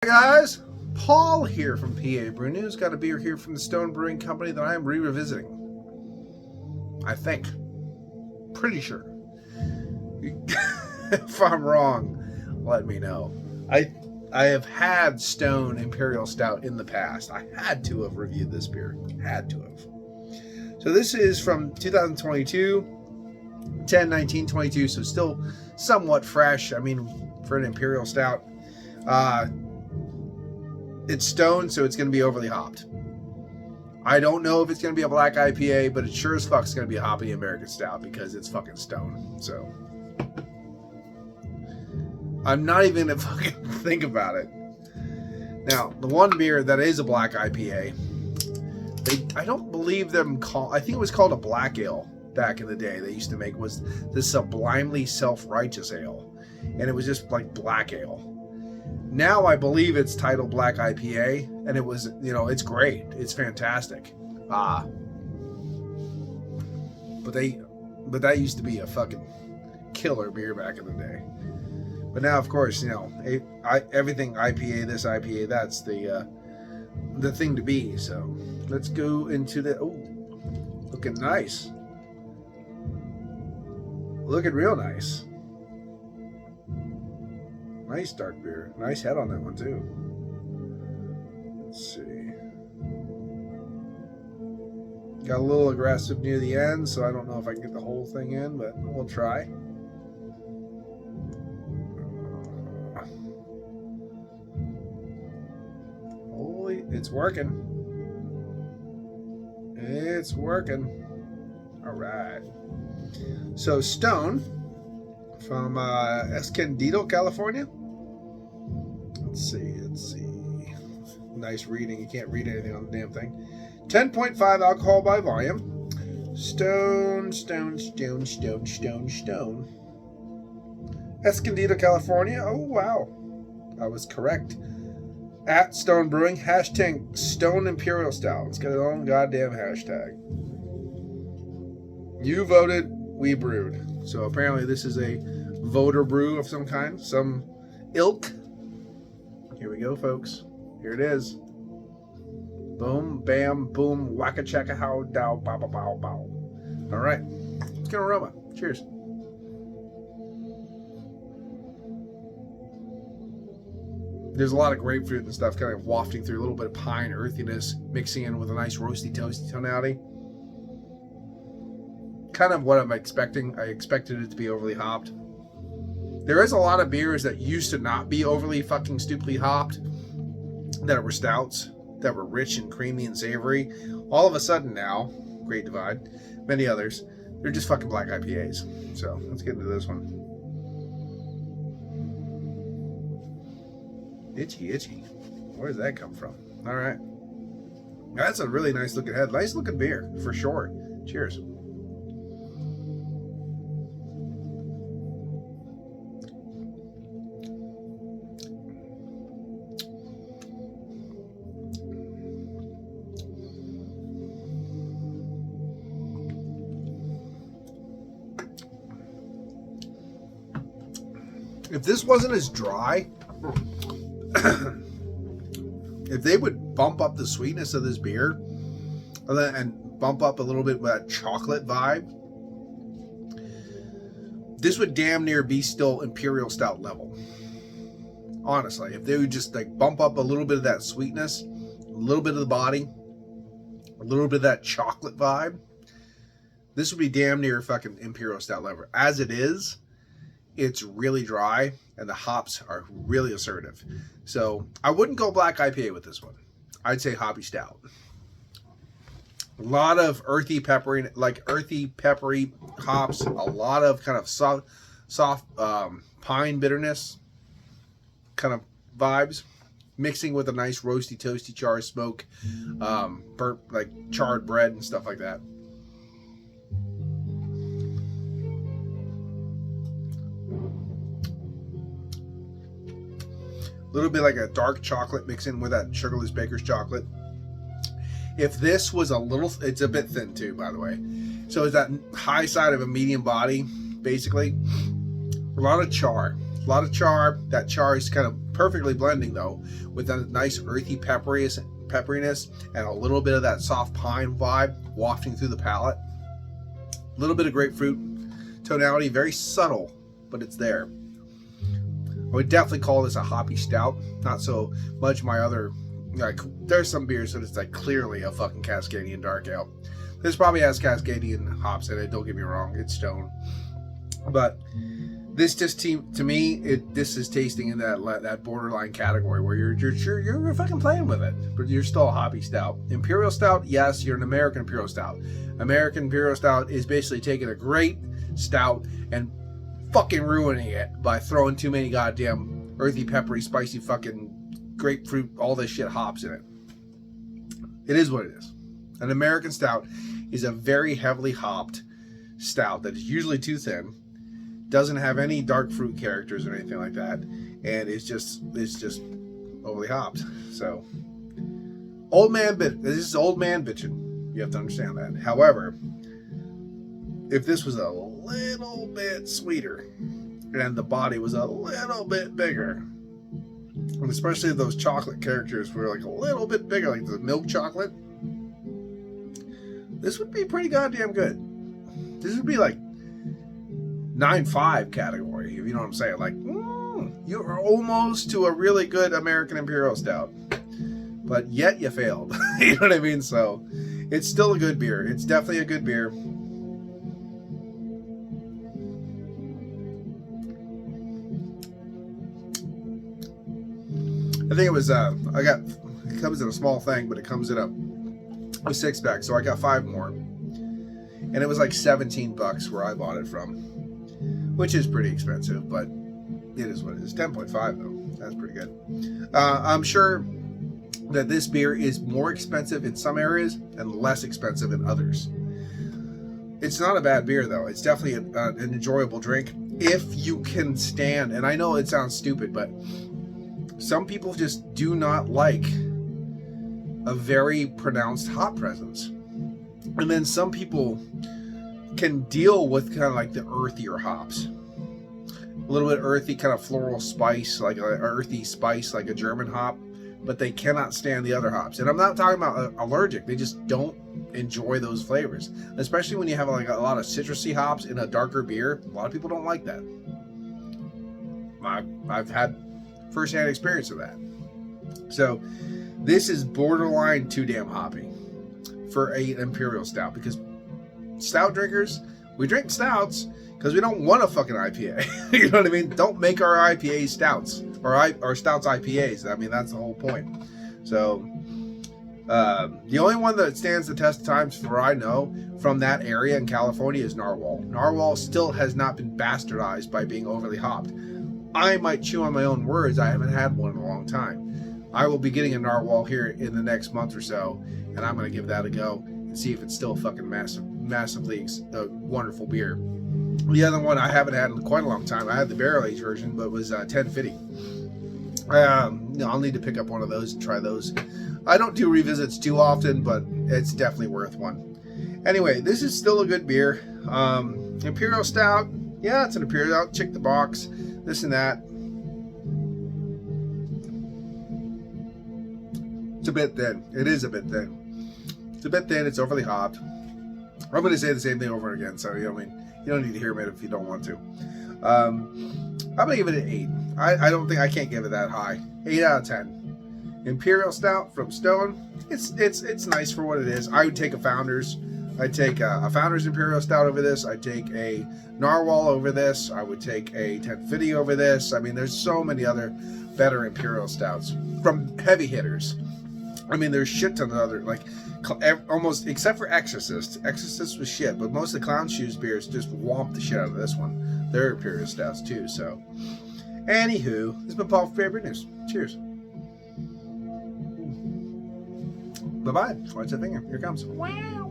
Guys, Paul here from PABrewNews. Got a beer here from the Stone Brewing Company that I am revisiting. I think. Pretty sure. If I'm wrong, let me know. I have had Stone Imperial Stout in the past. I had to have reviewed this beer. Had to have. So this is from 2022. 10/19/22, so still somewhat fresh. I mean, for an Imperial Stout. It's Stone, so it's going to be overly hopped. I don't know if it's going to be a black IPA, but it sure as fuck is going to be a hoppy American Stout because it's fucking Stone. So I'm not even going to fucking think about it. Now, the one beer that is a black IPA, I don't believe them call. I think it was called a black ale back in the day. They used to make was the Sublimely Self-Righteous Ale, and it was just like black ale. Now I believe it's titled Black IPA, and it was, you know, it's great. It's fantastic. But that used to be a fucking killer beer back in the day. But now, of course, you know, everything IPA, this IPA, that's the thing to be. So let's go into the. Oh, looking nice. Looking real nice. Nice dark beer. Nice head on that one too. Let's see. Got a little aggressive near the end, so I don't know if I can get the whole thing in, but we'll try. Holy, it's working. It's working. All right. So Stone from Escondido, California. Let's see. Nice reading. You can't read anything on the damn thing. 10.5 alcohol by volume. Stone. Escondido, California. Oh, wow. I was correct. At Stone Brewing, hashtag Stone Imperial Stout. It's got its own goddamn hashtag. You voted, we brewed. So apparently this is a voter brew of some kind, some ilk. Here we go, folks. Here it is. Boom, bam, boom, waka chaka how dow, bow, bow, bow, bow. All right. It's good aroma. Cheers. There's a lot of grapefruit and stuff kind of wafting through, a little bit of pine earthiness mixing in with a nice roasty, toasty tonality. Kind of what I'm expecting. I expected it to be overly hopped. There is a lot of beers that used to not be overly fucking stupidly hopped, that were stouts, that were rich and creamy and savory. All of a sudden now, Great Divide, many others, they're just fucking black IPAs. So let's get into this one. Itchy. Where does that come from? All right. That's a really nice looking head. Nice looking beer, for sure. Cheers. If this wasn't as dry, if they would bump up the sweetness of this beer and bump up a little bit with that chocolate vibe, this would damn near be still Imperial Stout level. Honestly, if they would just like bump up a little bit of that sweetness, a little bit of the body, a little bit of that chocolate vibe, this would be damn near fucking Imperial Stout level. As it is, it's really dry and the hops are really assertive. So I wouldn't go black IPA with this one. I'd say hoppy stout. A lot of earthy peppery hops, a lot of kind of soft pine bitterness kind of vibes, mixing with a nice roasty, toasty char smoke, burnt like charred bread and stuff like that. A little bit like a dark chocolate mixing with that sugarless baker's chocolate. If this was a little, it's a bit thin too, by the way. So it's that high side of a medium body, basically. A lot of char, A lot of char. That char is kind of perfectly blending though, with a nice earthy pepperiness and a little bit of that soft pine vibe wafting through the palate. A little bit of grapefruit tonality, very subtle, but it's there. I would definitely call this a hoppy stout. Not so much my other, like, there's some beers that it's like clearly a fucking Cascadian dark ale. This probably has Cascadian hops in it, don't get me wrong, it's stone. But this just to me, this is tasting in that borderline category where you're fucking playing with it, but you're still a hoppy stout. Imperial stout, yes, you're an American Imperial stout. American Imperial stout is basically taking a great stout and fucking ruining it by throwing too many goddamn earthy, peppery, spicy fucking grapefruit, all this shit hops in it. It is what it is. An American stout is a very heavily hopped stout that is usually too thin, doesn't have any dark fruit characters or anything like that, and it's just overly hopped. So this is old man bitching. You have to understand that. However, if this was a little bit sweeter and the body was a little bit bigger, and especially those chocolate characters were like a little bit bigger, like the milk chocolate, this would be pretty goddamn good. This would be like 9.5 category, if you know what I'm saying. Like, you are almost to a really good American Imperial Stout, but yet you failed. You know what I mean? So it's still a good beer. It's definitely a good beer. I think it was, it comes in a small thing, but it comes in a 6-pack, so I got 5 more. And it was like $17 where I bought it from, which is pretty expensive, but it is what it is. 10.5 though, that's pretty good. I'm sure that this beer is more expensive in some areas and less expensive in others. It's not a bad beer though. It's definitely an enjoyable drink if you can stand, and I know it sounds stupid, but some people just do not like a very pronounced hop presence. And then some people can deal with kind of like the earthier hops. A little bit earthy, kind of floral spice, like an earthy spice, like a German hop, but they cannot stand the other hops. And I'm not talking about allergic. They just don't enjoy those flavors. Especially when you have like a lot of citrusy hops in a darker beer. A lot of people don't like that. I've had first-hand experience of that. So this is borderline too damn hoppy for an Imperial Stout, because stout drinkers, we drink stouts because we don't want a fucking IPA. You know what I mean? Don't make our IPAs stouts, or our stouts IPAs. I mean, that's the whole point. So the only one that stands the test of time, for I know, from that area in California is Narwhal. Narwhal still has not been bastardized by being overly hopped. I might chew on my own words. I haven't had one in a long time. I will be getting a Narwhal here in the next month or so, and I'm going to give that a go and see if it's still fucking massively wonderful beer. The other one I haven't had in quite a long time, I had the barrel aged version, but it was 1050. I'll need to pick up one of those and try those. I don't do revisits too often, but it's definitely worth one. Anyway, this is still a good beer. Imperial Stout, yeah, it's an Imperial Stout. Check the box, this and that. It's a bit thin. It is a bit thin. It's a bit thin. It's overly hopped. I'm going to say the same thing over again, so you don't need to hear me if you don't want to. I'm going to give it an 8. I don't think I can't give it that high. 8 out of 10. Imperial Stout from Stone. It's nice for what it is. I would take a Founders. I'd take a Founders Imperial Stout over this. I'd take a Narwhal over this. I would take a 1050 over this. I mean, there's so many other better Imperial Stouts from heavy hitters. I mean, there's shit ton of other, like, almost, except for Exorcist. Exorcist was shit, but most of the Clown Shoes beers just whomped the shit out of this one. They're Imperial Stouts too, so. Anywho, this has been Paul from PABrewNews. Cheers. Bye-bye. Watch that finger. Here it comes. Wow.